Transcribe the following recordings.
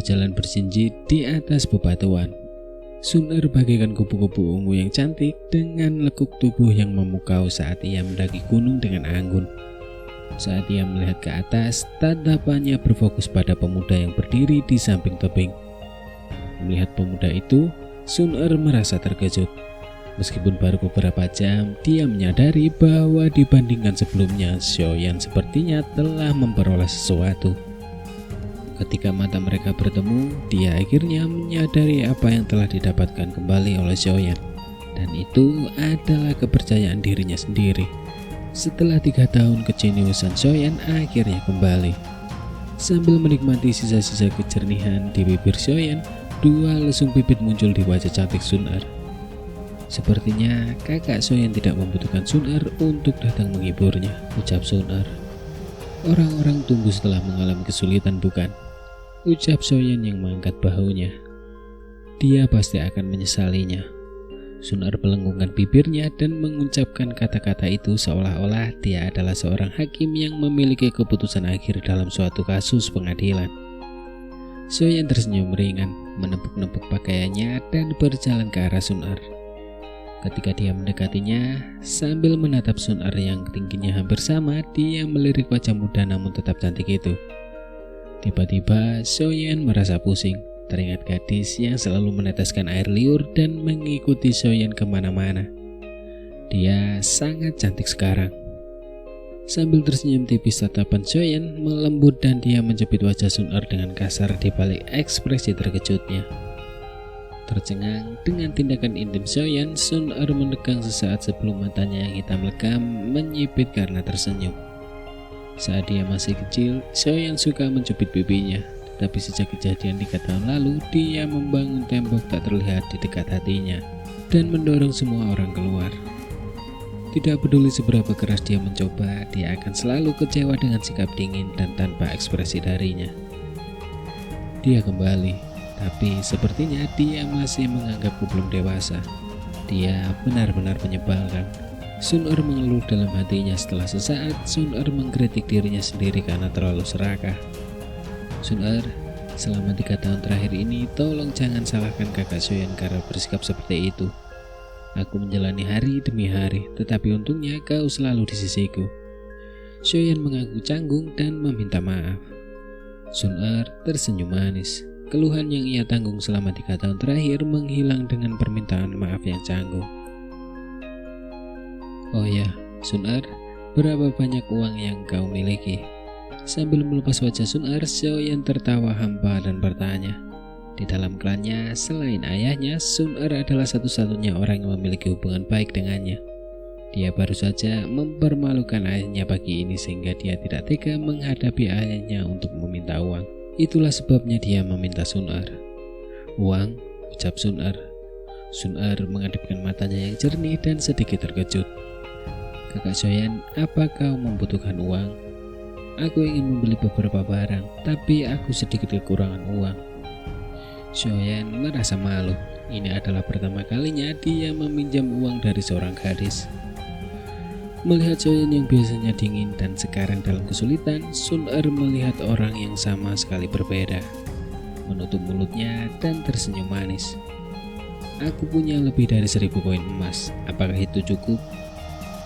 berjalan berjinjit di atas bebatuan. Sun-er bagaikan kupu-kupu ungu yang cantik dengan lekuk tubuh yang memukau saat ia mendaki gunung dengan anggun. Saat ia melihat ke atas, tatapannya berfokus pada pemuda yang berdiri di samping tebing. Melihat pemuda itu, Sun-er merasa terkejut. Meskipun baru beberapa jam, dia menyadari bahwa dibandingkan sebelumnya, Xiaoyan sepertinya telah memperoleh sesuatu. Ketika mata mereka bertemu, dia akhirnya menyadari apa yang telah didapatkan kembali oleh Xiaoyan. Dan itu adalah kepercayaan dirinya sendiri. Setelah 3 tahun kejeniusan Xiaoyan akhirnya kembali. Sambil menikmati sisa-sisa kejernihan di bibir Xiaoyan, 2 lesung pipit muncul di wajah cantik Sun-er. Sepertinya kakak Xiaoyan tidak membutuhkan Sun-er untuk datang menghiburnya, ucap Sun-er. Orang-orang tunggu setelah mengalami kesulitan, bukan? Ucap Xiaoyan yang mengangkat bahunya. Dia pasti akan menyesalinya. Sun-er melengkungkan bibirnya dan mengucapkan kata-kata itu seolah-olah dia adalah seorang hakim yang memiliki keputusan akhir dalam suatu kasus pengadilan. Xiaoyan tersenyum ringan, menepuk-nepuk pakaiannya dan berjalan ke arah Sun-er. Ketika dia mendekatinya, sambil menatap Sun-er yang tingginya hampir sama, dia melirik wajah muda namun tetap cantik itu. Tiba-tiba Xiaoyan merasa pusing, teringat gadis yang selalu meneteskan air liur dan mengikuti Xiaoyan kemana-mana. Dia sangat cantik sekarang. Sambil tersenyum tipis, tatapan Xiaoyan melembut dan dia menjepit wajah Sun-er dengan kasar di balik ekspresi terkejutnya. Tercengang dengan tindakan intim Xiaoyan, Sun-er mendekang sesaat sebelum matanya yang hitam legam menyipit karena tersenyum. Saat dia masih kecil, Xiaoyan suka mencubit pipinya, tetapi sejak kejadian 3 tahun lalu, dia membangun tembok tak terlihat di dekat hatinya dan mendorong semua orang keluar. Tidak peduli seberapa keras dia mencoba, dia akan selalu kecewa dengan sikap dingin dan tanpa ekspresi darinya. Dia kembali, tapi sepertinya dia masih menganggapku belum dewasa. Dia benar-benar menyebalkan. Sun-er mengeluh dalam hatinya. Setelah sesaat, Sun-er mengkritik dirinya sendiri karena terlalu serakah. Sun-er, selama 3 tahun terakhir ini, tolong jangan salahkan kakak Xiaoyan karena bersikap seperti itu. Aku menjalani hari demi hari, tetapi untungnya kau selalu di sisiku. Xiaoyan mengaku canggung dan meminta maaf. Sun-er tersenyum manis. Keluhan yang ia tanggung selama 3 tahun terakhir menghilang dengan permintaan maaf yang canggung. Oh ya, Sun-er, berapa banyak uang yang kau miliki? Sambil melepas wajah Sun-er, Xiaoyan tertawa hampa dan bertanya. Di dalam klannya, selain ayahnya, Sun-er adalah satu-satunya orang yang memiliki hubungan baik dengannya. Dia baru saja mempermalukan ayahnya pagi ini sehingga dia tidak tega menghadapi ayahnya untuk meminta uang. Itulah sebabnya dia meminta Sun-er. Uang, ucap Sun-er. Sun-er mengadipkan matanya yang jernih dan sedikit terkejut. Kakak Xiaoyan, apa kau membutuhkan uang? Aku ingin membeli beberapa barang, tapi aku sedikit kekurangan uang. Xiaoyan merasa malu. Ini adalah pertama kalinya dia meminjam uang dari seorang gadis. Melihat Xiaoyan yang biasanya dingin dan sekarang dalam kesulitan, Sun-er melihat orang yang sama sekali berbeda. Menutup mulutnya dan tersenyum manis. Aku punya lebih dari 1000 koin emas. Apakah itu cukup?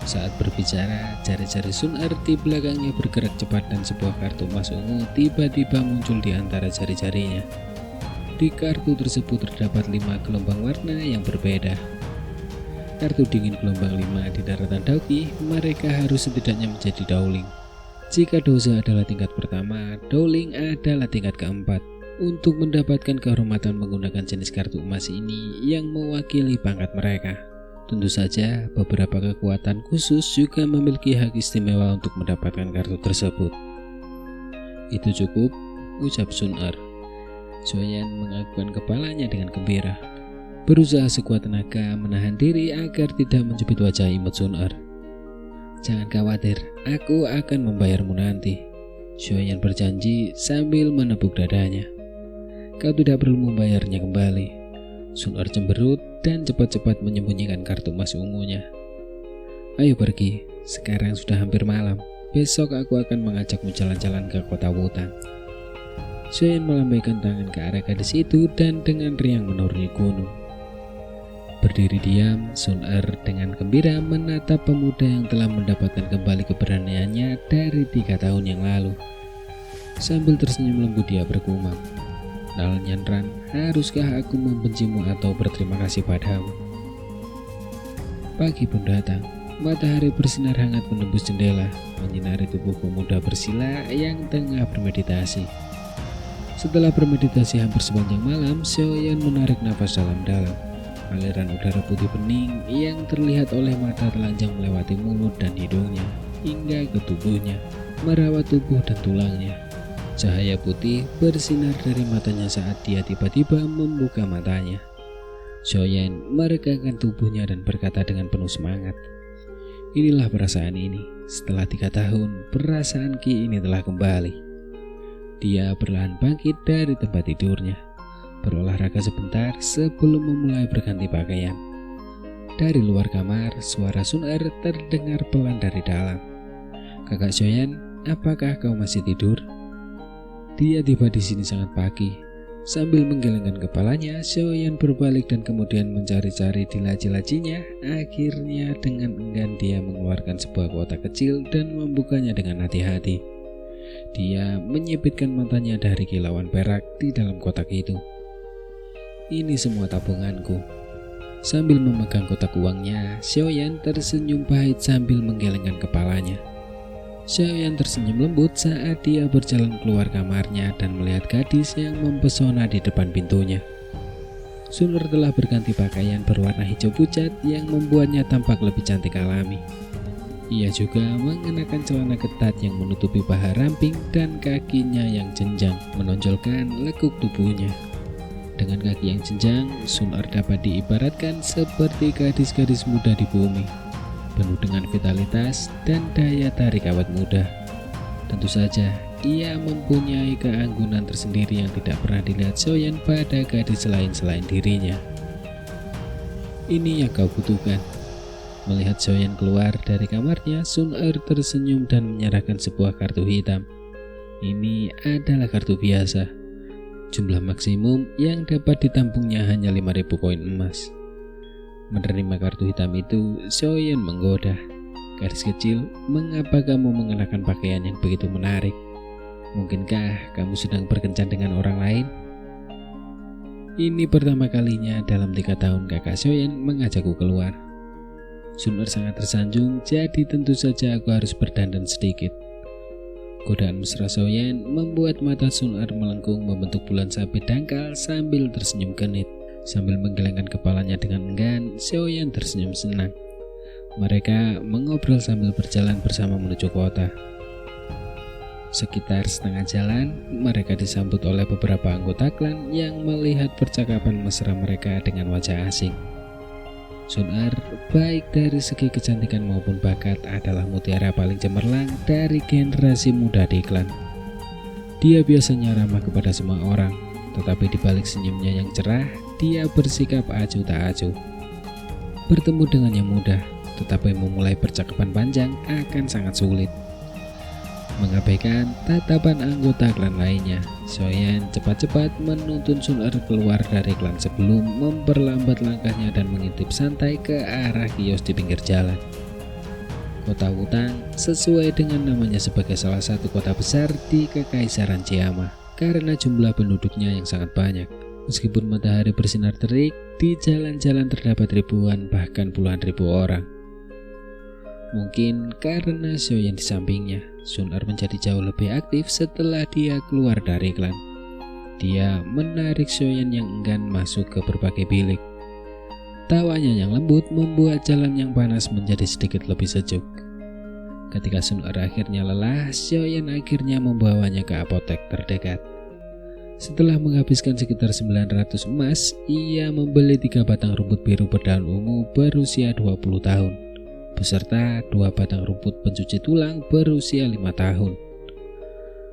Saat berbicara, jari-jari Sun-er di belakangnya bergerak cepat dan sebuah kartu emas ungu tiba-tiba muncul di antara jari-jarinya. Di kartu tersebut terdapat 5 gelombang warna yang berbeda. Kartu dingin gelombang 5 di daratan Daoqi, mereka harus setidaknya menjadi Daoling. Jika dosa adalah tingkat pertama, Daoling adalah tingkat keempat. Untuk mendapatkan kehormatan menggunakan jenis kartu emas ini yang mewakili pangkat mereka. Tentu saja, beberapa kekuatan khusus juga memiliki hak istimewa untuk mendapatkan kartu tersebut. Itu cukup, ucap Sun-er. Xiaoyan menganggukkan kepalanya dengan gembira. Berusaha sekuat tenaga menahan diri agar tidak menjepit wajah imut Sun-er. Jangan khawatir, aku akan membayarmu nanti. Xiaoyan berjanji sambil menepuk dadanya. Kau tidak perlu membayarnya kembali. Sun-er cemberut dan cepat-cepat menyembunyikan kartu emas ungunya. Ayo pergi, sekarang sudah hampir malam. Besok aku akan mengajakmu jalan-jalan ke kota Wutang. Xiaoyan melambaikan tangan ke arah gadis itu dan dengan riang menuruni gunung. Berdiri diam, Sun Er dengan gembira menatap pemuda yang telah mendapatkan kembali keberaniannya dari 3 tahun yang lalu. Sambil tersenyum lembut dia bergumam, "Nal Nyanran, haruskah aku membencimu atau berterima kasih padamu?" Pagi pun datang. Matahari bersinar hangat menembus jendela, menyinari tubuh pemuda bersila yang tengah bermeditasi. Setelah bermeditasi hampir sepanjang malam, Xiaoyan menarik nafas dalam-dalam. Aliran udara putih bening yang terlihat oleh mata telanjang melewati mulut dan hidungnya hingga ke tubuhnya, merawat tubuh dan tulangnya. Cahaya putih bersinar dari matanya saat dia tiba-tiba membuka matanya. Xiaoyan meregangkan tubuhnya dan berkata dengan penuh semangat, "Inilah perasaan ini. Setelah 3 tahun, perasaan Ki ini telah kembali." Dia perlahan bangkit dari tempat tidurnya, berolahraga sebentar sebelum memulai berganti pakaian. Dari luar kamar, suara Sun Er terdengar pelan dari dalam. "Kakak Xiaoyan, apakah kau masih tidur?" Dia tiba di sini sangat pagi. Sambil menggelengkan kepalanya, Xiaoyan berbalik dan kemudian mencari-cari di laci-lacinya. Akhirnya dengan enggan dia mengeluarkan sebuah kotak kecil dan membukanya dengan hati-hati. Dia menyipitkan matanya dari kilauan perak di dalam kotak itu. "Ini semua tabunganku." Sambil memegang kotak uangnya, Xiaoyan tersenyum pahit sambil menggelengkan kepalanya. Xiaoyan tersenyum lembut saat dia berjalan keluar kamarnya dan melihat gadis yang mempesona di depan pintunya. Sun Er telah berganti pakaian berwarna hijau pucat yang membuatnya tampak lebih cantik alami. Ia juga mengenakan celana ketat yang menutupi paha ramping dan kakinya yang jenjang menonjolkan lekuk tubuhnya. Dengan kaki yang jenjang, Sun Er dapat diibaratkan seperti gadis-gadis muda di bumi, penuh dengan vitalitas dan daya tarik awet muda. Tentu saja, ia mempunyai keanggunan tersendiri yang tidak pernah dilihat Xiaoyan pada gadis lain selain dirinya. "Ini yang kau butuhkan." Melihat Xiaoyan keluar dari kamarnya, Sun Er tersenyum dan menyerahkan sebuah kartu hitam. Ini adalah kartu biasa. Jumlah maksimum yang dapat ditampungnya hanya 5.000 koin emas. Menerima kartu hitam itu, Xiaoyan menggoda. "Gadis kecil, mengapa kamu mengenakan pakaian yang begitu menarik? Mungkinkah kamu sedang berkencan dengan orang lain?" Ini pertama kalinya dalam 3 tahun kakak Xiaoyan mengajakku keluar. Sun Er sangat tersanjung, jadi tentu saja aku harus berdandan sedikit. Godaan mesra Xiaoyan membuat mata Sun Er melengkung membentuk bulan sabit dangkal sambil tersenyum genit. Sambil menggelengkan kepalanya dengan enggan, Xiaoyan tersenyum senang. Mereka mengobrol sambil berjalan bersama menuju kota. Sekitar setengah jalan, mereka disambut oleh beberapa anggota klan yang melihat percakapan mesra mereka dengan wajah asing. Sun Er, baik dari segi kecantikan maupun bakat, adalah mutiara paling cemerlang dari generasi muda di klan. Dia biasanya ramah kepada semua orang, tetapi di balik senyumnya yang cerah, dia bersikap acuh tak acuh. Bertemu dengannya mudah, tetapi memulai percakapan panjang akan sangat sulit. Mengabaikan tatapan anggota klan lainnya, Xiaoyan cepat-cepat menuntun Sun Er keluar dari klan sebelum memperlambat langkahnya dan mengintip santai ke arah kios di pinggir jalan. Kota Wutang sesuai dengan namanya sebagai salah satu kota besar di Kekaisaran Ciama karena jumlah penduduknya yang sangat banyak. Meskipun matahari bersinar terik, di jalan-jalan terdapat ribuan bahkan puluhan ribu orang. Mungkin karena Xiaoyan di sampingnya, Sun Er menjadi jauh lebih aktif setelah dia keluar dari klan. Dia menarik Xiaoyan yang enggan masuk ke berbagai bilik. Tawanya yang lembut membuat jalan yang panas menjadi sedikit lebih sejuk. Ketika Sun Er akhirnya lelah, Xiaoyan akhirnya membawanya ke apotek terdekat. Setelah menghabiskan sekitar 900 emas, ia membeli 3 batang rumput biru berdaun ungu berusia 20 tahun, beserta 2 batang rumput pencuci tulang berusia 5 tahun.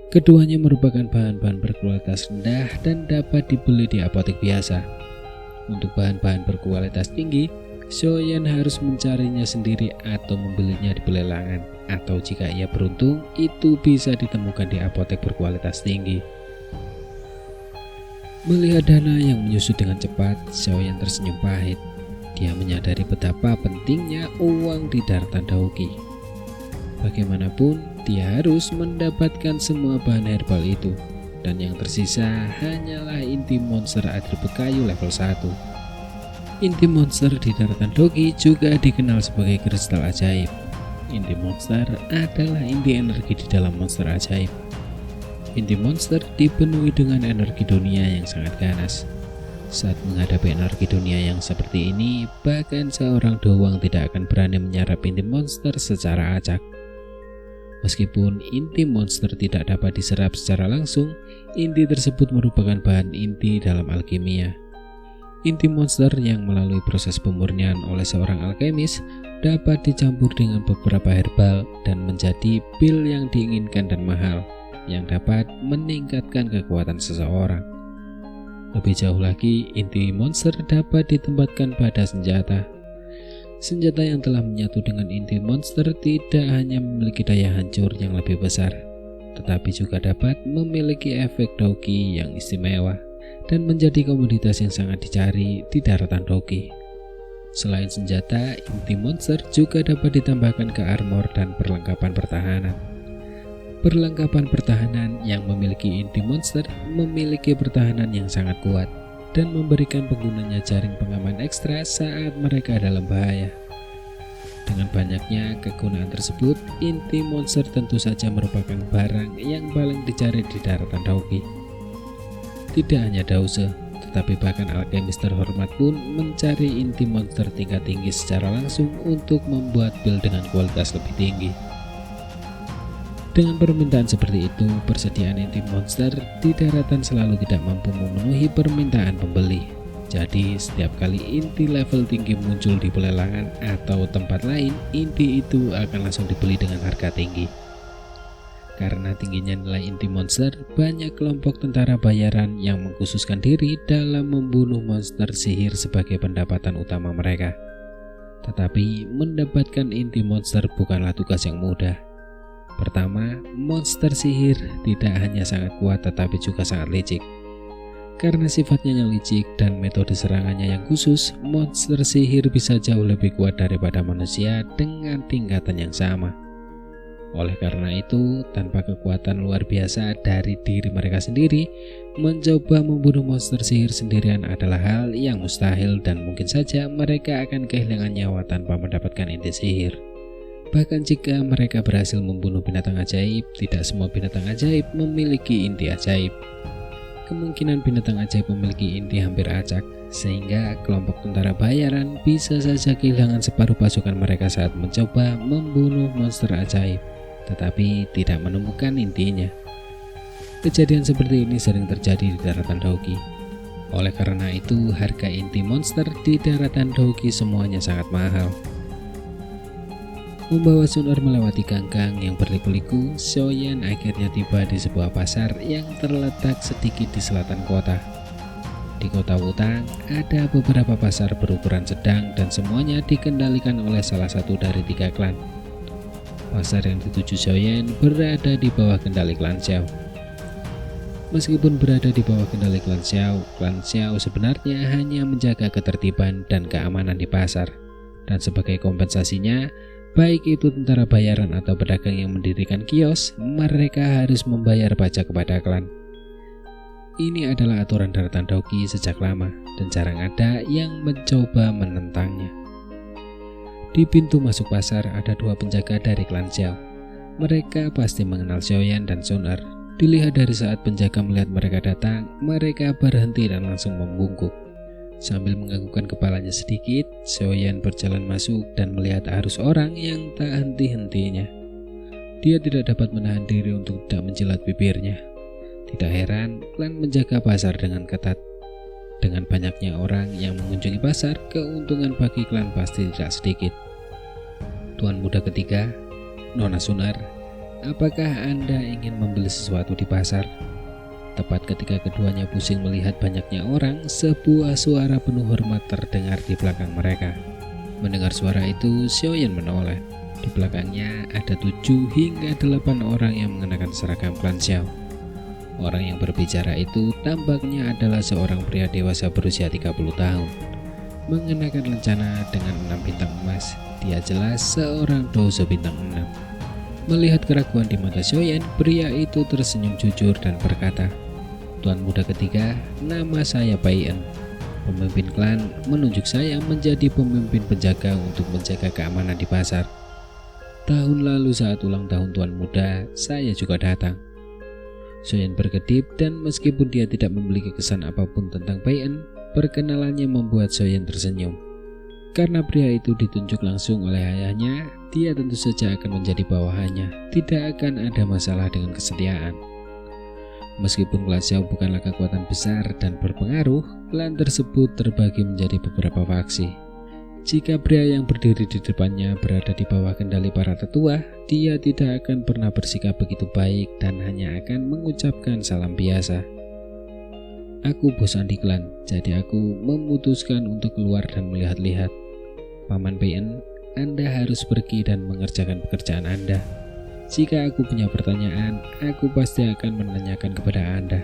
Keduanya merupakan bahan-bahan berkualitas rendah dan dapat dibeli di apotek biasa. Untuk bahan-bahan berkualitas tinggi, Xiaoyan harus mencarinya sendiri atau membelinya di pelelangan, atau jika ia beruntung, itu bisa ditemukan di apotek berkualitas tinggi. Melihat dana yang menyusut dengan cepat, Xiaoyan tersenyum pahit. Dia menyadari betapa pentingnya uang di daratan Daoki. Bagaimanapun, dia harus mendapatkan semua bahan herbal itu, dan yang tersisa hanyalah inti monster atribut kayu level 1. Inti monster di daratan Daoki juga dikenal sebagai kristal ajaib. Inti monster adalah inti energi di dalam monster ajaib. Inti monster dipenuhi dengan energi dunia yang sangat ganas. Saat menghadapi energi dunia yang seperti ini, bahkan seorang doang tidak akan berani menyerap inti monster secara acak. Meskipun inti monster tidak dapat diserap secara langsung, inti tersebut merupakan bahan inti dalam alkimia. Inti monster yang melalui proses pemurnian oleh seorang alkemis dapat dicampur dengan beberapa herbal dan menjadi pil yang diinginkan dan mahal, yang dapat meningkatkan kekuatan seseorang. Lebih jauh lagi, inti monster dapat ditempatkan pada senjata. Senjata yang telah menyatu dengan inti monster tidak hanya memiliki daya hancur yang lebih besar, tetapi juga dapat memiliki efek Daoki yang istimewa dan menjadi komoditas yang sangat dicari di daratan Daoki. Selain senjata, inti monster juga dapat ditambahkan ke armor dan perlengkapan pertahanan. Perlengkapan pertahanan yang memiliki inti monster memiliki pertahanan yang sangat kuat dan memberikan penggunanya jaring pengaman ekstra saat mereka dalam bahaya. Dengan banyaknya kegunaan tersebut, inti monster tentu saja merupakan barang yang paling dicari di daratan Daoki. Tidak hanya Dause, tetapi bahkan alkemis terhormat pun mencari inti monster tingkat tinggi secara langsung untuk membuat build dengan kualitas lebih tinggi. Dengan permintaan seperti itu, persediaan inti monster di daratan selalu tidak mampu memenuhi permintaan pembeli. Jadi setiap kali inti level tinggi muncul di pelelangan atau tempat lain, inti itu akan langsung dibeli dengan harga tinggi. Karena tingginya nilai inti monster, banyak kelompok tentara bayaran yang mengkhususkan diri dalam membunuh monster sihir sebagai pendapatan utama mereka. Tetapi mendapatkan inti monster bukanlah tugas yang mudah. Pertama, monster sihir tidak hanya sangat kuat tetapi juga sangat licik. Karena sifatnya yang licik dan metode serangannya yang khusus, monster sihir bisa jauh lebih kuat daripada manusia dengan tingkatan yang sama. Oleh karena itu, tanpa kekuatan luar biasa dari diri mereka sendiri, mencoba membunuh monster sihir sendirian adalah hal yang mustahil dan mungkin saja mereka akan kehilangan nyawa tanpa mendapatkan inti sihir. Bahkan jika mereka berhasil membunuh binatang ajaib, tidak semua binatang ajaib memiliki inti ajaib. Kemungkinan binatang ajaib memiliki inti hampir acak, sehingga kelompok tentara bayaran bisa saja kehilangan separuh pasukan mereka saat mencoba membunuh monster ajaib, tetapi tidak menemukan intinya. Kejadian seperti ini sering terjadi di daratan Daoki. Oleh karena itu, harga inti monster di daratan Daoki semuanya sangat mahal. Membawa Sun-Er melewati ganggang yang berliku-liku, Xiaoyan akhirnya tiba di sebuah pasar yang terletak sedikit di selatan kota. Di kota Wutang, ada beberapa pasar berukuran sedang dan semuanya dikendalikan oleh salah satu dari 3 klan. Pasar yang dituju Xiaoyan berada di bawah kendali klan Xiao. Meskipun berada di bawah kendali klan Xiao sebenarnya hanya menjaga ketertiban dan keamanan di pasar. Dan sebagai kompensasinya, baik itu tentara bayaran atau pedagang yang mendirikan kios, mereka harus membayar pajak kepada klan. Ini adalah aturan daratan Daoki sejak lama dan jarang ada yang mencoba menentangnya. Di pintu masuk pasar ada 2 penjaga dari klan Xiao. Mereka pasti mengenal Xiaoyan dan Sun-Er. Dilihat dari saat penjaga melihat mereka datang, mereka berhenti dan langsung membungkuk. Sambil menganggukkan kepalanya sedikit, Xiaoyan berjalan masuk dan melihat arus orang yang tak henti-hentinya. Dia tidak dapat menahan diri untuk tidak menjilat bibirnya. Tidak heran, klan menjaga pasar dengan ketat. Dengan banyaknya orang yang mengunjungi pasar, keuntungan bagi klan pasti tidak sedikit. Tuan muda ketiga, Nona Sun-Er, apakah Anda ingin membeli sesuatu di pasar? Tepat ketika keduanya pusing melihat banyaknya orang, sebuah suara penuh hormat terdengar di belakang mereka. Mendengar suara itu, Xiaoyan menoleh. Di belakangnya ada 7 hingga 8 orang yang mengenakan seragam klan Xiao. Orang yang berbicara itu tampaknya adalah seorang pria dewasa berusia 30 tahun. Mengenakan lencana dengan 6 bintang emas. Dia jelas seorang dozo bintang 6. Melihat keraguan di mata Xiaoyan, pria itu tersenyum jujur dan berkata, "Tuan muda ketiga, nama saya Bai En. Pemimpin klan menunjuk saya menjadi pemimpin penjaga untuk menjaga keamanan di pasar. Tahun lalu saat ulang tahun Tuan muda, saya juga datang." Xiaoyan berkedip dan meskipun dia tidak memiliki kesan apapun tentang Bai En, perkenalannya membuat Xiaoyan tersenyum. Karena pria itu ditunjuk langsung oleh ayahnya, dia tentu saja akan menjadi bawahannya. Tidak akan ada masalah dengan kesetiaan. Meskipun klan Xiao bukanlah kekuatan besar dan berpengaruh, klan tersebut terbagi menjadi beberapa faksi. Jika pria yang berdiri di depannya berada di bawah kendali para tetua, dia tidak akan pernah bersikap begitu baik dan hanya akan mengucapkan salam biasa. "Aku bosan di klan, jadi aku memutuskan untuk keluar dan melihat-lihat. Paman Bai En, Anda harus pergi dan mengerjakan pekerjaan Anda. Jika aku punya pertanyaan, aku pasti akan menanyakan kepada Anda."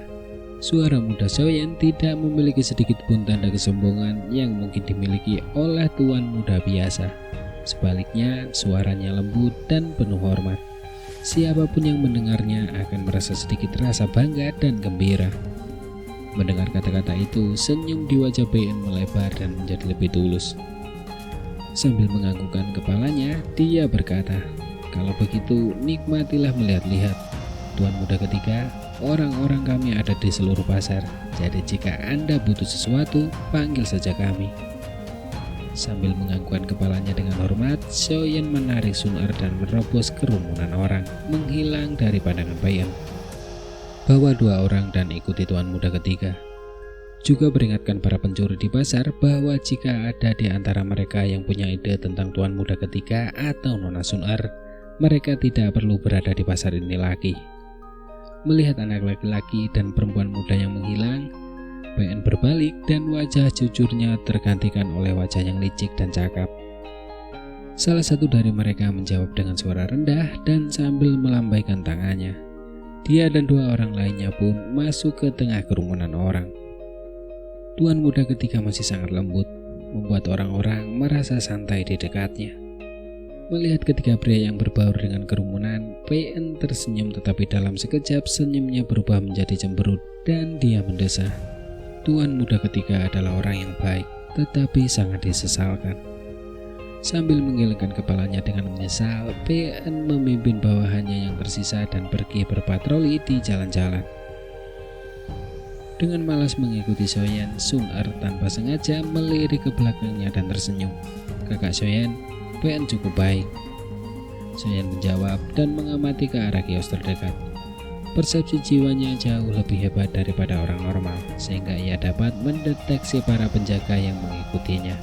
Suara muda Xiaoyan tidak memiliki sedikit pun tanda kesombongan yang mungkin dimiliki oleh tuan muda biasa. Sebaliknya, suaranya lembut dan penuh hormat. Siapapun yang mendengarnya akan merasa sedikit rasa bangga dan gembira. Mendengar kata-kata itu, senyum di wajah Bai En melebar dan menjadi lebih tulus. Sambil menganggukkan kepalanya, dia berkata, "Kalau begitu, nikmatilah melihat-lihat. Tuan muda ketiga, orang-orang kami ada di seluruh pasar, jadi jika Anda butuh sesuatu, panggil saja kami." Sambil menganggukkan kepalanya dengan hormat, Xiaoyan menarik Sun Er dan menerobos kerumunan orang, menghilang dari pandangan Bai En. "Bawa 2 orang dan ikuti tuan muda ketiga." Juga peringatkan para pencuri di pasar bahwa jika ada di antara mereka yang punya ide tentang tuan muda ketiga atau Nona Sun Er, mereka tidak perlu berada di pasar ini lagi. Melihat anak laki-laki dan perempuan muda yang menghilang, Bai En berbalik dan wajah jujurnya tergantikan oleh wajah yang licik dan cakap. Salah satu dari mereka menjawab dengan suara rendah dan sambil melambaikan tangannya. Dia dan 2 orang lainnya pun masuk ke tengah kerumunan orang. Tuan muda ketiga masih sangat lembut, membuat orang-orang merasa santai di dekatnya. Melihat ketiga pria yang berbaur dengan kerumunan, Bai En tersenyum, tetapi dalam sekejap senyumnya berubah menjadi cemberut dan dia mendesah. Tuan muda ketiga adalah orang yang baik, tetapi sangat disesalkan. Sambil menggelengkan kepalanya dengan menyesal, Bai En memimpin bawahannya yang tersisa dan pergi berpatroli di jalan-jalan. Dengan malas mengikuti Xiaoyan, Sun Er tanpa sengaja melirik ke belakangnya dan tersenyum. "Kakak Xiaoyan, Bai En cukup baik." Xiaoyan menjawab dan mengamati ke arah kios terdekat. Persepsi jiwanya jauh lebih hebat daripada orang normal, sehingga ia dapat mendeteksi para penjaga yang mengikutinya.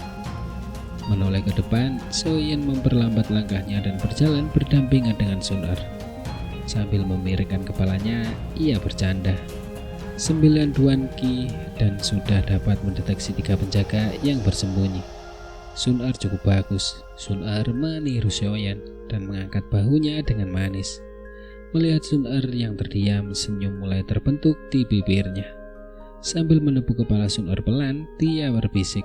Menoleh ke depan, Xiaoyan memperlambat langkahnya dan berjalan berdampingan dengan Sun Er. Sambil memiringkan kepalanya, ia bercanda. 9 Duan Qi dan sudah dapat mendeteksi 3 penjaga yang bersembunyi. Sun Er cukup bagus. Sun Er meniru Xiaoyan dan mengangkat bahunya dengan manis. Melihat Sun Er yang terdiam, senyum mulai terbentuk di bibirnya. Sambil menepuk kepala Sun Er pelan, dia berbisik,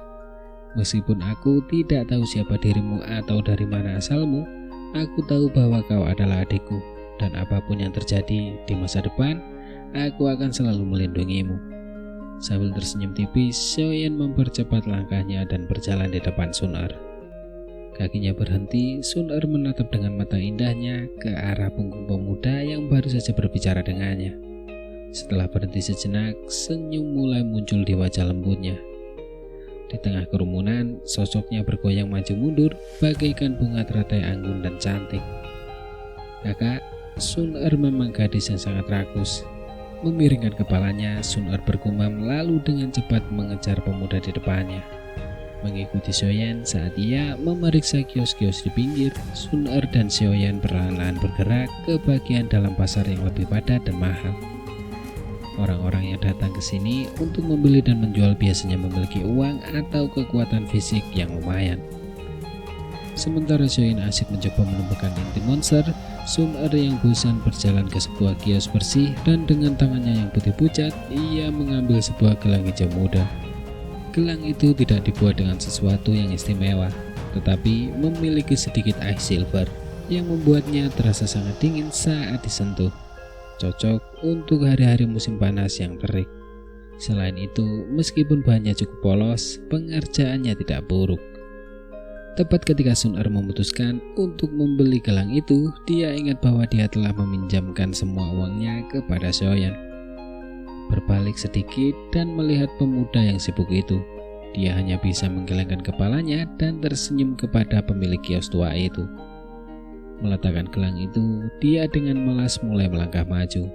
"Meskipun aku tidak tahu siapa dirimu atau dari mana asalmu, aku tahu bahwa kau adalah adikku, dan apapun yang terjadi di masa depan, aku akan selalu melindungimu." Sambil tersenyum tipis, Xiaoyan mempercepat langkahnya dan berjalan di depan Sun Er. Kakinya berhenti, Sun Er menatap dengan mata indahnya ke arah punggung pemuda yang baru saja berbicara dengannya. Setelah berhenti sejenak, senyum mulai muncul di wajah lembutnya. Di tengah kerumunan, sosoknya bergoyang maju mundur bagaikan bunga teratai anggun dan cantik. "Kakak, Sun Er memang gadis yang sangat rakus." Memiringkan kepalanya, Sun Er bergumam lalu dengan cepat mengejar pemuda di depannya. Mengikuti Xiaoyan saat ia memeriksa kios-kios di pinggir, Sun Er dan Xiaoyan perlahan-lahan bergerak ke bagian dalam pasar yang lebih padat dan mahal. Orang-orang yang datang ke sini untuk membeli dan menjual biasanya memiliki uang atau kekuatan fisik yang lumayan. Sementara Xiaoyan asik mencoba menemukan inti monster, Sun Er yang bosan berjalan ke sebuah kios bersih dan dengan tangannya yang putih pucat, ia mengambil sebuah gelang hijau muda. Gelang itu tidak dibuat dengan sesuatu yang istimewa, tetapi memiliki sedikit ice silver yang membuatnya terasa sangat dingin saat disentuh. Cocok untuk hari-hari musim panas yang terik. Selain itu, meskipun bahannya cukup polos, pengerjaannya tidak buruk. Tepat ketika Sun Er memutuskan untuk membeli gelang itu, dia ingat bahwa dia telah meminjamkan semua uangnya kepada Xiaoyan. Berbalik sedikit dan melihat pemuda yang sibuk itu, dia hanya bisa menggelengkan kepalanya dan tersenyum kepada pemilik kios tua itu. Meletakkan gelang itu, dia dengan malas mulai melangkah maju.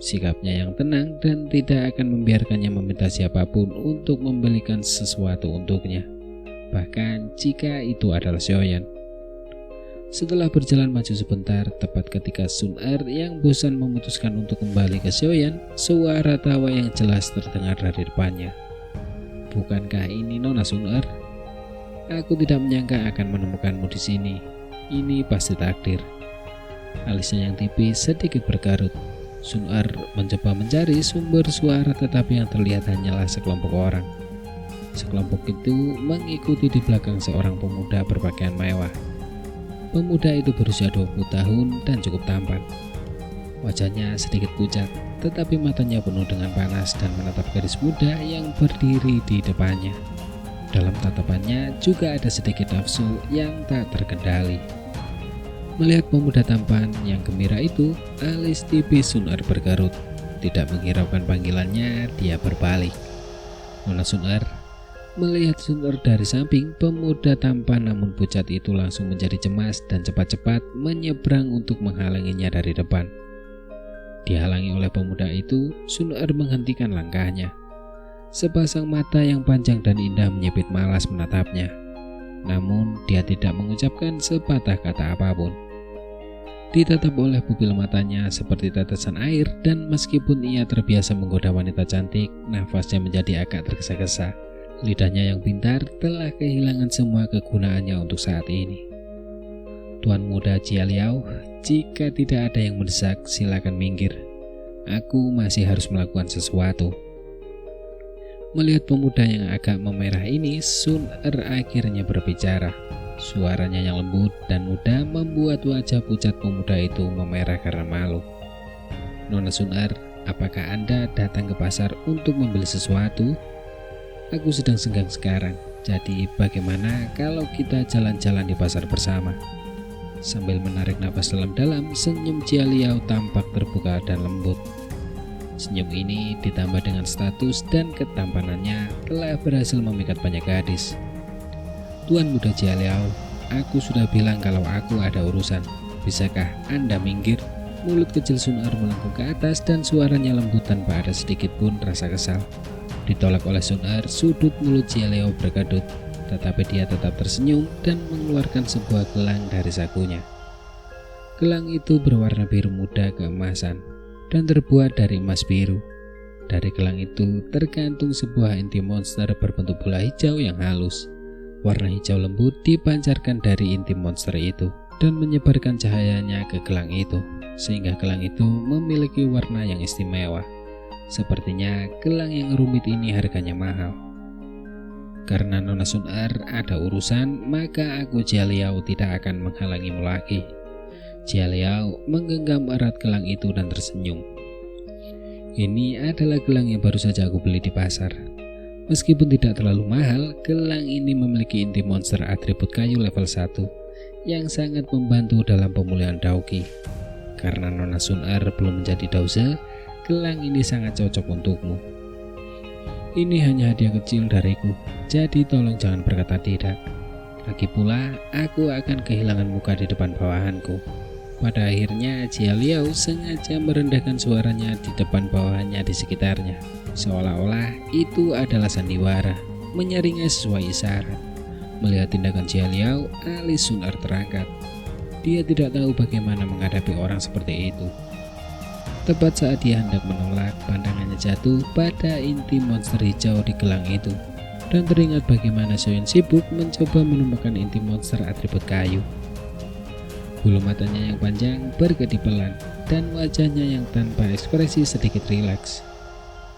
Sikapnya yang tenang dan tidak akan membiarkannya meminta siapapun untuk membelikan sesuatu untuknya, bahkan jika itu adalah Xiaoyan. Setelah berjalan maju sebentar, tepat ketika Sun Er yang bosan memutuskan untuk kembali ke Xiaoyan, suara tawa yang jelas terdengar dari depannya. "Bukankah ini Nona Sun Er? Aku tidak menyangka akan menemukanmu di sini. Ini pasti takdir." Alisnya yang tipis sedikit berkerut. Sun Er mencoba mencari sumber suara, tetapi yang terlihat hanyalah sekelompok orang. Sekelompok itu mengikuti di belakang seorang pemuda berpakaian mewah. Pemuda itu berusia 20 tahun dan cukup tampan. Wajahnya sedikit pucat, tetapi matanya penuh dengan panas dan menatap gadis muda yang berdiri di depannya. Dalam tatapannya juga ada sedikit nafsu yang tak terkendali. Melihat pemuda tampan yang gembira itu, alis tipis Sun Er berkerut. Tidak menghiraukan panggilannya, dia berbalik. "Nona Sun Er." Melihat Sun Er dari samping, pemuda tampan namun pucat itu langsung menjadi cemas dan cepat-cepat menyeberang untuk menghalanginya dari depan. Dihalangi oleh pemuda itu, Sun Er menghentikan langkahnya. Sepasang mata yang panjang dan indah menyipit malas menatapnya. Namun dia tidak mengucapkan sepatah kata apapun. Ditatap oleh pupil matanya seperti tetesan air, dan meskipun ia terbiasa menggoda wanita cantik, nafasnya menjadi agak tergesa-gesa. Lidahnya yang pintar telah kehilangan semua kegunaannya untuk saat ini. "Tuan muda Jia Liao, jika tidak ada yang mendesak, silakan minggir. Aku masih harus melakukan sesuatu." Melihat pemuda yang agak memerah ini, Sun Er akhirnya berbicara. Suaranya yang lembut dan muda membuat wajah pucat pemuda itu memerah karena malu. "Nona Sun Er, apakah Anda datang ke pasar untuk membeli sesuatu? Aku sedang senggang sekarang, jadi bagaimana kalau kita jalan-jalan di pasar bersama?" Sambil menarik napas dalam-dalam, senyum Jia Liao tampak terbuka dan lembut. Senyum ini ditambah dengan status dan ketampanannya telah berhasil memikat banyak gadis. "Tuan muda Jia Liao, aku sudah bilang kalau aku ada urusan. Bisakah Anda minggir?" Mulut kecil Sun Er melengkung ke atas dan suaranya lembut tanpa ada sedikit pun rasa kesal. Ditolak oleh Sun Er, sudut mulut Jia Liao berkedut, tetapi dia tetap tersenyum dan mengeluarkan sebuah gelang dari sakunya. Gelang itu berwarna biru muda keemasan dan terbuat dari emas biru. Dari gelang itu tergantung sebuah inti monster berbentuk bola hijau yang halus. Warna hijau lembut dipancarkan dari inti monster itu dan menyebarkan cahayanya ke gelang itu, sehingga gelang itu memiliki warna yang istimewa. Sepertinya gelang yang rumit ini harganya mahal. Karena Nona Sun Er ada urusan, maka aku Jia Liao tidak akan menghalangimu lagi. Jia Liao menggenggam erat gelang itu dan tersenyum. "Ini adalah gelang yang baru saja aku beli di pasar. Meskipun tidak terlalu mahal, gelang ini memiliki inti monster atribut kayu level 1 yang sangat membantu dalam pemulihan Daoki. Karena Nona Sun Er belum menjadi Daoze, gelang ini sangat cocok untukmu. Ini hanya hadiah kecil dariku, jadi tolong jangan berkata tidak. Lagi pula, aku akan kehilangan muka di depan bawahanku." Pada akhirnya Jia Liao sengaja merendahkan suaranya di depan bawahannya di sekitarnya, seolah-olah itu adalah sandiwara, menyeringai sesuai isyarat. Melihat tindakan Jia Liao, alis Sun Er terangkat. Dia tidak tahu bagaimana menghadapi orang seperti itu. Tepat saat dia hendak menolak, pandangannya jatuh pada inti monster hijau di gelang itu, dan teringat bagaimana Xiaoyan sibuk mencoba menemukan inti monster atribut kayu. Bulu matanya yang panjang berkedip pelan dan wajahnya yang tanpa ekspresi sedikit rileks.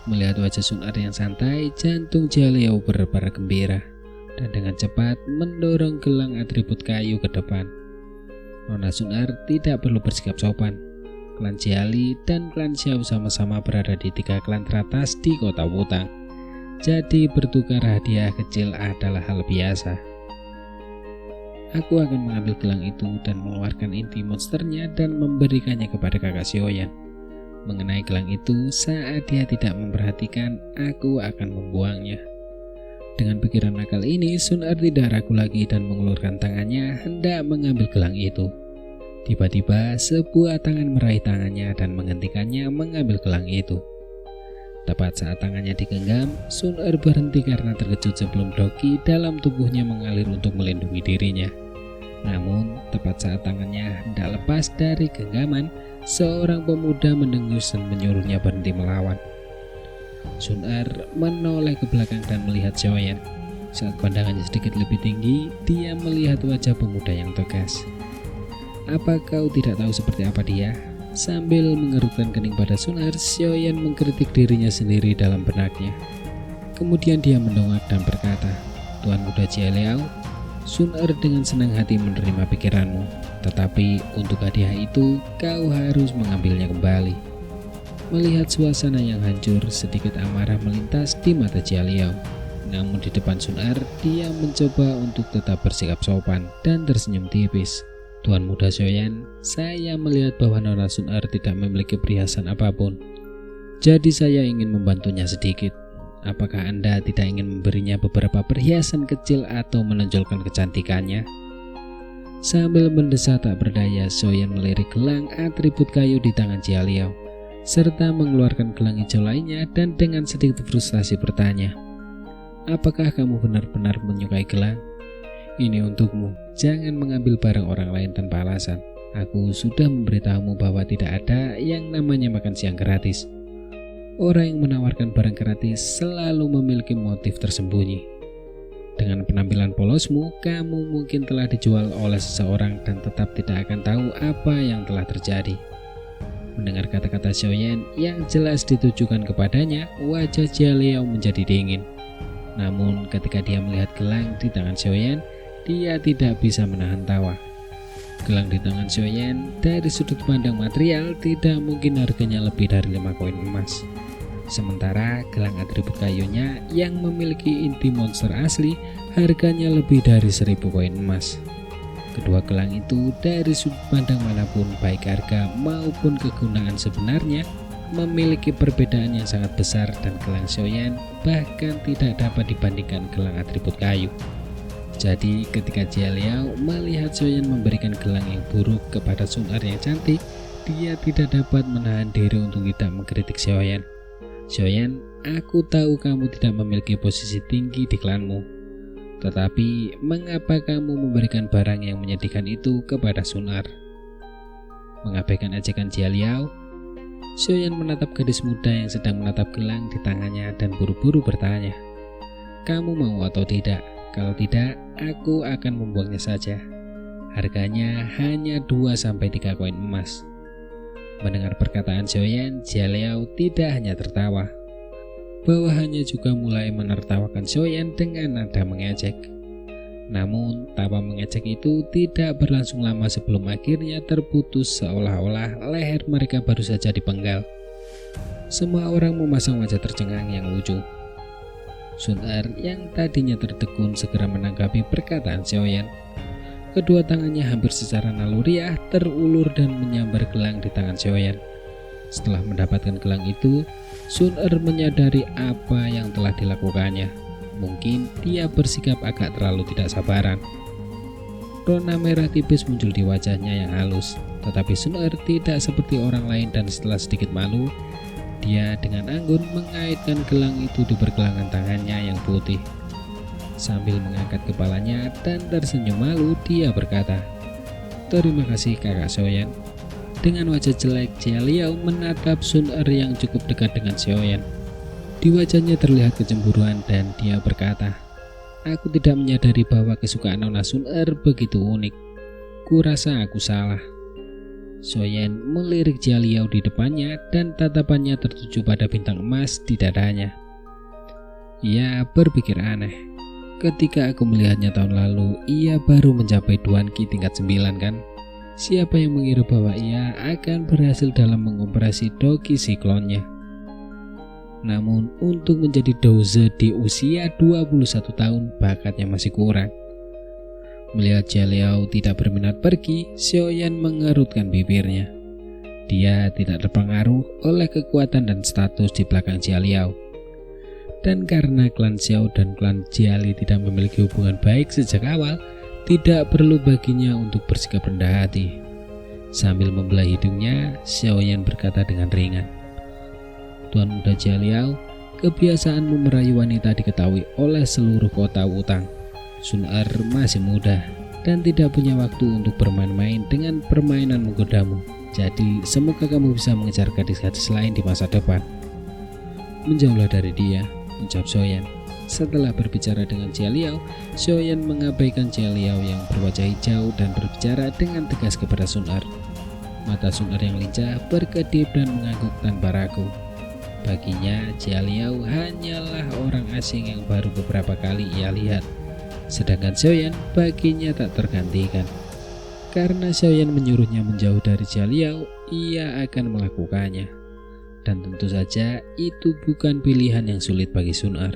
Melihat wajah Sun Er yang santai, jantung Jia Liao berdebar gembira dan dengan cepat mendorong gelang atribut kayu ke depan. Nona Sun Er tidak perlu bersikap sopan. Klan Jiali dan klan Xiao sama-sama berada di 3 klan teratas di kota Wutang. Jadi bertukar hadiah kecil adalah hal biasa. Aku akan mengambil gelang itu dan mengeluarkan inti monsternya dan memberikannya kepada kakak Xiaoyan. Mengenai gelang itu, saat dia tidak memperhatikan, aku akan membuangnya. Dengan pikiran nakal ini, Sun Er tidak ragu lagi dan mengeluarkan tangannya hendak mengambil gelang itu. Tiba-tiba sebuah tangan meraih tangannya dan menghentikannya mengambil gelang itu. Tepat saat tangannya digenggam, Sun Er berhenti karena terkejut sebelum doki dalam tubuhnya mengalir untuk melindungi dirinya. Namun, tepat saat tangannya hendak lepas dari genggaman, seorang pemuda mendengus dan menyuruhnya berhenti melawan. Sun Er menoleh ke belakang dan melihat Xiaoyan. Saat pandangannya sedikit lebih tinggi, dia melihat wajah pemuda yang tegas. "Apa kau tidak tahu seperti apa dia?" Sambil mengerutkan kening pada Sun Er, Xiaoyan mengkritik dirinya sendiri dalam benaknya. Kemudian dia mendongak dan berkata, "Tuan muda Jia Liao, Sun Er dengan senang hati menerima pikiranmu, tetapi untuk hadiah itu kau harus mengambilnya kembali." Melihat suasana yang hancur, sedikit amarah melintas di mata Jia Liao. Namun di depan Sun Er, dia mencoba untuk tetap bersikap sopan dan tersenyum tipis. "Tuan muda Xiaoyan, saya melihat bahwa Nona Sun Er tidak memiliki perhiasan apapun. Jadi saya ingin membantunya sedikit. Apakah Anda tidak ingin memberinya beberapa perhiasan kecil atau menonjolkan kecantikannya?" Sambil mendesah tak berdaya, Xiaoyan melirik gelang atribut kayu di tangan Jia Liao, serta mengeluarkan gelang hijau lainnya dan dengan sedikit frustasi bertanya, "Apakah kamu benar-benar menyukai gelang? Ini untukmu, jangan mengambil barang orang lain tanpa alasan. Aku sudah memberitahumu bahwa tidak ada yang namanya makan siang gratis. Orang yang menawarkan barang gratis selalu memiliki motif tersembunyi. Dengan penampilan polosmu, kamu mungkin telah dijual oleh seseorang dan tetap tidak akan tahu apa yang telah terjadi." Mendengar kata-kata Xiaoyan yang jelas ditujukan kepadanya, wajah Jia Liao menjadi dingin. Namun ketika dia melihat gelang di tangan Xiaoyan, dia tidak bisa menahan tawa. Gelang di tangan Xiaoyan dari sudut pandang material tidak mungkin harganya lebih dari 5 koin emas. Sementara gelang atribut kayunya yang memiliki inti monster asli harganya lebih dari 1000 koin emas. Kedua gelang itu dari sudut pandang manapun, baik harga maupun kegunaan sebenarnya, memiliki perbedaan yang sangat besar dan gelang Xiaoyan bahkan tidak dapat dibandingkan gelang atribut kayu. Jadi ketika Jia Liao melihat Xiaoyan memberikan gelang yang buruk kepada Sun Er yang cantik, dia tidak dapat menahan diri untuk tidak mengkritik Xiaoyan. "Xiaoyan, aku tahu kamu tidak memiliki posisi tinggi di klanmu. Tetapi mengapa kamu memberikan barang yang menyedihkan itu kepada Sun Er?" Mengabaikan ajakan Jia Liao, Xiaoyan menatap gadis muda yang sedang menatap gelang di tangannya dan buru-buru bertanya, "Kamu mau atau tidak? Kalau tidak, aku akan membuangnya saja. Harganya hanya 2-3 koin emas." Mendengar perkataan Xiaoyan, Jia Liao tidak hanya tertawa. Bawahannya juga mulai menertawakan Xiaoyan dengan nada mengejek. Namun, tawa mengejek itu tidak berlangsung lama sebelum akhirnya terputus seolah-olah leher mereka baru saja dipenggal. Semua orang memasang wajah tercengang yang lucu. Sun Er yang tadinya tertegun segera menanggapi perkataan Xiaoyan. Kedua tangannya hampir secara naluriah terulur dan menyambar gelang di tangan Xiaoyan. Setelah mendapatkan gelang itu, Sun Er menyadari apa yang telah dilakukannya. Mungkin dia bersikap agak terlalu tidak sabaran. Rona merah tipis muncul di wajahnya yang halus, tetapi Sun Er tidak seperti orang lain dan setelah sedikit malu, dia dengan anggun mengaitkan gelang itu di pergelangan tangannya yang putih. Sambil mengangkat kepalanya dan tersenyum malu, dia berkata, "Terima kasih kakak Xiaoyan." Dengan wajah jelek, Jia Liao menatap Sun Er yang cukup dekat dengan Xiaoyan. Di wajahnya terlihat kecemburuan dan dia berkata, "Aku tidak menyadari bahwa kesukaan Nona Sun Er begitu unik." Kurasa aku salah. Soyen melirik Jia Liao di depannya dan tatapannya tertuju pada bintang emas di dadanya. Ia berpikir aneh. Ketika aku melihatnya tahun lalu, ia baru mencapai Duan Qi tingkat 9 kan? Siapa yang mengira bahwa ia akan berhasil dalam mengoperasi Doqi siklonnya? Namun untuk menjadi Douze di usia 21 tahun bakatnya masih kurang. Melihat Jia Liao tidak berminat pergi, Xiaoyan mengerutkan bibirnya. Dia tidak terpengaruh oleh kekuatan dan status di belakang Jia Liao. Dan karena klan Xiao dan klan Jiali tidak memiliki hubungan baik sejak awal, tidak perlu baginya untuk bersikap rendah hati. Sambil membelah hidungnya, Xiaoyan berkata dengan ringan, "Tuan muda Jia Liao, kebiasaanmu merayu wanita diketahui oleh seluruh kota Wutang. Sun Er masih muda dan tidak punya waktu untuk bermain-main dengan permainan menggodamu. Jadi semoga kamu bisa mengejar gadis-gadis lain di masa depan." "Menjauhlah dari dia," ucap Xiaoyan. Setelah berbicara dengan Jia Liao, Xiaoyan mengabaikan Jia Liao yang berwajah hijau dan berbicara dengan tegas kepada Sun Er. Mata Sun Er yang lincah berkedip dan mengangguk tanpa ragu. Baginya, Jia Liao hanyalah orang asing yang baru beberapa kali ia lihat. Sedangkan Xiaoyan baginya tak tergantikan. Karena Xiaoyan menyuruhnya menjauh dari Jia Liao, ia akan melakukannya. Dan tentu saja itu bukan pilihan yang sulit bagi Sun Er.